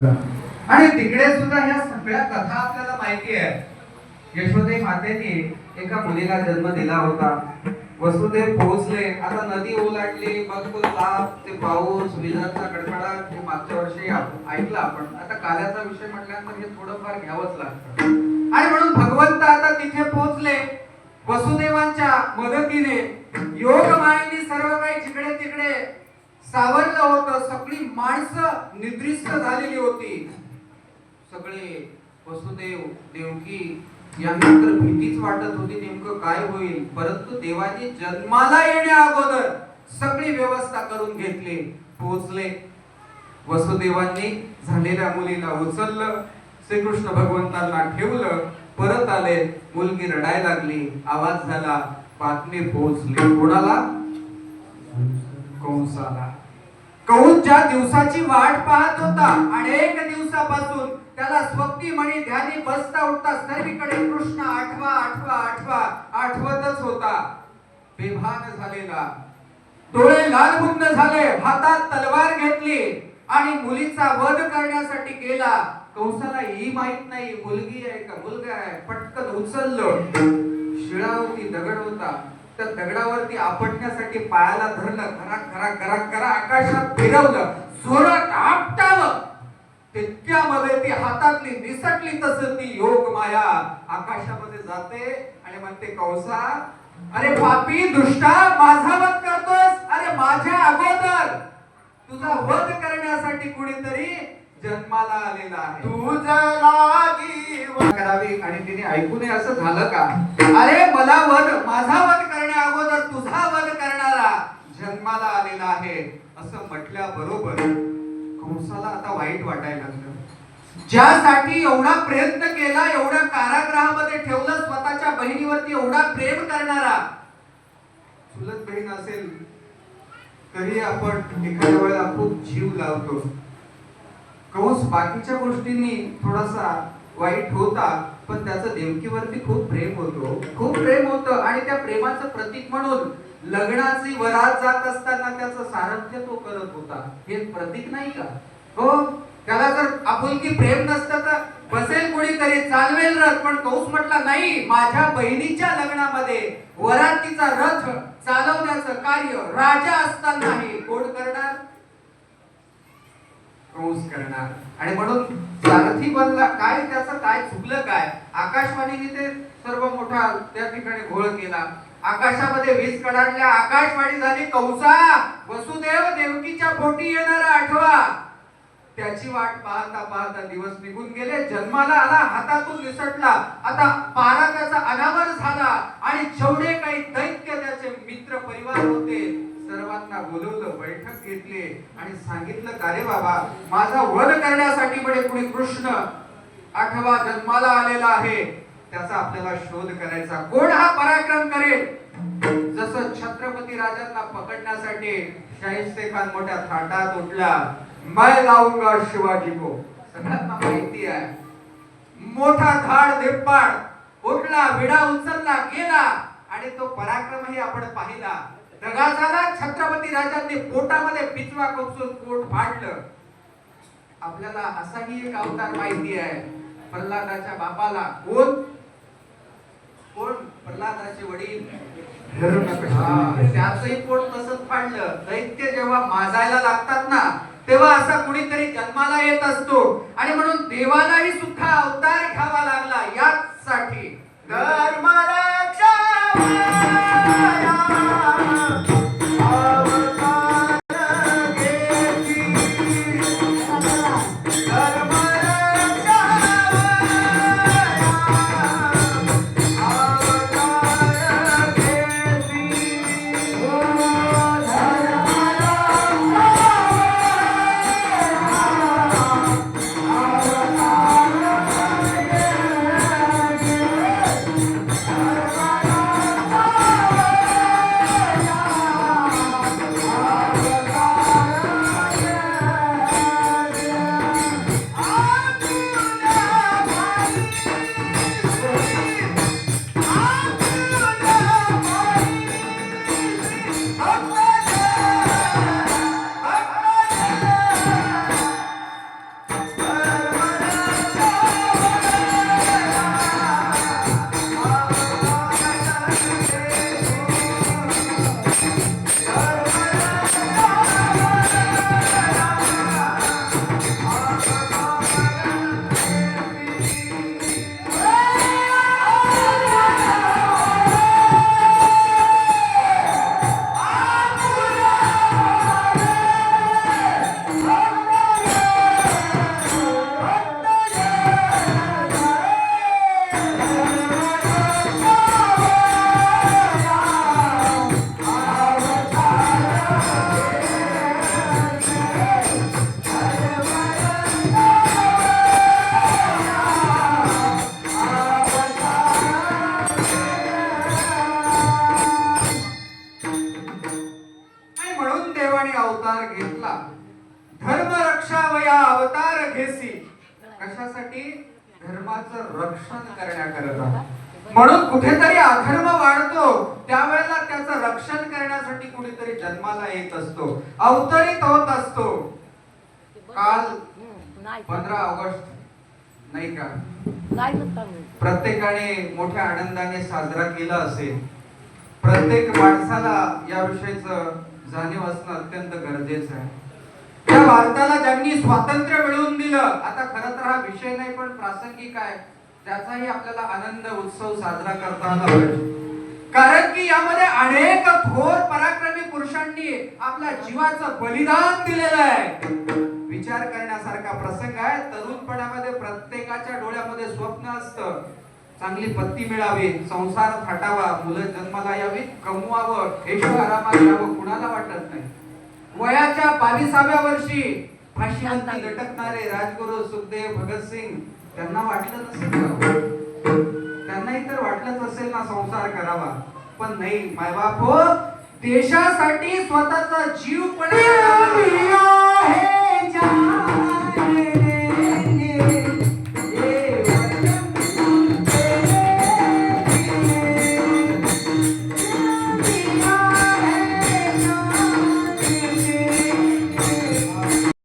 आणि तिकडे सुद्धा ह्या सगळ्या कथा आपल्याला माहिती आहे। यशोदे मातेने एका मुलीला जन्म दिला होता। वसुदेव पोहोचले, आता नदी ओलांडली, मग तो ताप, ते पाऊस, विजांचा कडकडाट हे मागच्या वर्षी ऐकलं आपण। आता काल्याचा विषय म्हटल्यानंतर हे थोडंफार घ्यावंच लागतं। आणि म्हणून भगवंत आता तिथे पोहोचले वसुदेवांच्या मदतीने। योगमायेने सर्व काही जिकडे तिकडे सावरलं होतं। सगळी माणसं निद्रिस्त झालेली होती। सगळे वसुदेव देवकी यांना तर भीतीच वाटत होती, नेमकं काय होईल। परंतु देवाने जन्माला येण्या अगोदर सगळी व्यवस्था करून घेतली। पोहोचले, वसुदेवांनी झालेल्या मुलीला उचललं, श्रीकृष्ण भगवंतांना ठेवलं, परत आले। मुलगी रडायला लागली, आवाज झाला, बातमी पोहोचली कोणाला? कंसाला। कंस ज्या दिवसाची वाट पाहत होता, अनेक दिवसापासून त्याला स्वप्नीमणी ध्यानी बसता उठता सर्वीकडे कृष्ण आठवा आठवा आठवा आठवतच होता। बेभान झालेला, डोळे लालबुंद झाले, हातात तलवार घेतली आणि मुलीचा वध करण्यासाठी गेला। कंसाला ही माहित नाही मुलगी आहे का मुलगा आहे। पटकन उचललं, शिळावरती दगड होता, त्या दगडावरती आपटण्यासाठी पायाला धरलं, घराक घराक घराक घरा आकाशात फिरवलं, जोरात आपटावं। तितक्यामध्ये ती हातातली निसटली, तसं ती योग माया आकाशामध्ये जाते आणि म्हणते, कंसा अरे पापी दुष्टा, माझा वध करतोस? अरे माझ्या अगोदर तुझा वध करण्यासाठी कुणीतरी जन्माला आलेला आहे, तुझं लागी करावी। आणि तिने ऐकू नये असं झालं का? अरे मला वध, माझा वध करण्या अगोदर तुझा वध करणारा जन्माला आलेला आहे असं म्हटल्या बरोबर कंसाला आता वाईट वाटायला लागलं। ज्यासाठी एवढा प्रयत्न केला, एवढ्या कारागृहामध्ये ठेवलं, स्वतःच्या बहिणीवरती एवढा प्रेम करणारा, चुलत बहीण असेल तरी आपण एखाद्या वेळेला खूप जीव लावतो। कंस बाकीच्या गोष्टींनी थोडासा वाईट होता, पण त्याचं देवकीवरती खूप प्रेम होतं, खूप प्रेम होतं। आणि त्या प्रेमाचं प्रतीक म्हणून लग्नाची वरात जात असताना त्याचं सारथ्य तो करत होता। हे प्रतीक नाही का? हो, त्याला जर आपुलकी प्रेम नसतं तर बसेल कोणीतरी, चालवेल रथ, पण कंस म्हटला नाही, माझ्या बहिणीच्या लग्नामध्ये वरातीचा रथ चालवण्याचं कार्य राजा असतानाही कोण करणार? कंस करणार। आणि म्हणून सारथी बनला। काय त्याचं काय चुकलं काय? आकाशवाणीने ते सर्व मोठा त्या ठिकाणी घोळ केला, आकाशामध्ये वीज कडाडल्या, आकाशवाणी झाली, कंसा वसुदेव देवकीच्या पोटी येणारा आठवा। त्याची वाट पाहता पाहता दिवस निघून गेले, जन्माला आला, हातातून निसटला, आता पारा त्याचा अनावर झाला। आणि जेवढे काही दैत्य त्याचे मित्र परिवार होते सर्वांना बोलवलं, बैठक घेतली आणि सांगितलं, का रे बाबा, माझा वध करण्यासाठी म्हणजे कुणी कृष्ण आठवा जन्माला आलेला आहे, त्याचा आपल्याला शोध करायचा। कोण हा पराक्रम करेल? जसं छत्रपती राजांना पकडण्यासाठी शाहिस्ते खान मोठ्या थाटात उठला, मैं लाऊंगा शिवाजी को, सगळ्यांना माहिती आहे। मोठा धाड धिप्पाड उठला, विडा उचलला, गेला आणि तो पराक्रमही आपण पाहिला। दगा झाला, छत्रपती राजांनी पोटामध्ये पिचवा खुपसून पोट फाडलं। आपल्याला असाही एक अवतार माहिती आहे, प्रल्हादाच्या बापाला कोण कोण प्रल्हादाचे वडील हिरण्यकश्यप, त्याचंही पोट तसंच फाडलं। दैत्य जेव्हा माजायला लागतात ना, तेव्हा असा कुणीतरी जन्माला येत असतो। आणि म्हणून देवालाही सुद्धा अवतार घ्यावा लागला यासाठी। धर्मरक्षा धर्माचं रक्षण करण्याकरता. म्हणून कुठेतरी अधर्म वाढतो त्यावेळेला त्याचं रक्षण करण्यासाठी कुणीतरी जन्माला येत असतो, अवतरित होत असतो. काल 15 ऑगस्ट नाही का प्रत्येकाने मोठ्या आनंदाने साजरा केला असेल. प्रत्येक माणसाला या विषयीचं जाणीव असणं अत्यंत गरजेचं आहे. या भारताला ज्यांनी स्वातंत्र्य मिळवून दिलं, आता खरं तर हा विषय नाही पण प्रासंगिक आहे, त्याचाही आपल्याला आनंद उत्सव साजरा करता आला पाहिजे. कारण की यामध्ये अनेक थोर पराक्रमी पुरुषांनी आपल्या जीवाचं बलिदान दिलेलं आहे. विचार करण्यासारखा प्रसंग आहे. तरुणपणामध्ये प्रत्येकाच्या डोळ्यामध्ये स्वप्न असतं, चांगली पत्नी मिळावी, संसार थाटावा, मुलं जन्माला यावी, कमवावं, ऐशोआरामात यावं, कुणाला वाटत नाही. वयाच्या 22व्या वर्षी फाशीवरती लटकणारे राजगुरू सुखदेव भगतसिंग, त्यांना वाटलं नसेल का? त्यांनाही तर वाटलंच असेल ना संसार करावा, पण नाही. मायबाप हो, देशासाठी स्वतःचा जीव पण